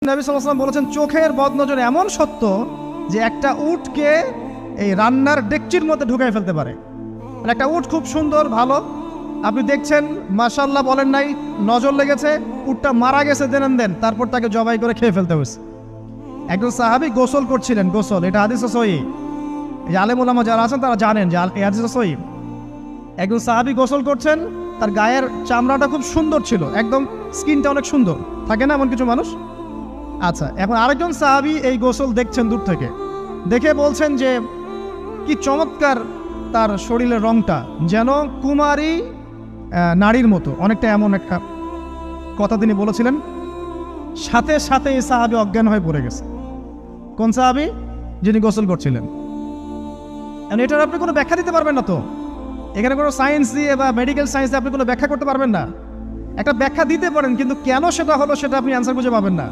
নবী সাল্লাল্লাহু আলাইহি ওয়াসাল্লাম বলেছেন চোখের বদনজর এমন সত্য যে একটা উটকে এই রান্নার ডেকচির মধ্যে ঢুকাই ফেলতে পারে। মানে একটা উট খুব সুন্দর ভালো, আপনি দেখছেন মাশাআল্লাহ বলেন নাই, নজর লেগেছে, উটটা মারা গেছে দেন তারপর তাকে জবাই করে খেয়ে ফেলতে হয়েছে। একজন সাহাবী গোসল করছিলেন, গোসল, এটা হাদিস সহিহ, এই আলেম ওলামা যারা আছেন তারা জানেন যে এই হাদিস সহিহ। একজন সাহাবী গোসল করছেন, তার গায়ের চামড়াটা খুব সুন্দর ছিল, একদম স্কিনটা অনেক সুন্দর থাকে না এমন কিছু মানুষ। আচ্ছা, এখন আরেকজন সাহাবী এই গোসল দেখছেন দূর থেকে, দেখে বলছেন যে কি চমৎকার তার শরীরের রংটা, যেন কুমারী নারীর মতো, অনেকটা এমন একটা কথা তিনি বলেছিলেন। সাথে সাথে এই সাহাবী অজ্ঞান হয়ে পড়ে গেছে। কোন সাহাবী? যিনি গোসল করছিলেন। এটার আপনি কোনো ব্যাখ্যা দিতে পারবেন না, তো এখানে কোনো সায়েন্স দিয়ে বা মেডিকেল সায়েন্স দিয়ে আপনি কোনো ব্যাখ্যা করতে পারবেন না। একটা ব্যাখ্যা দিতে পারেন, কিন্তু কেন সেটা হলো সেটা আপনি অ্যান্সার খুঁজে পাবেন না।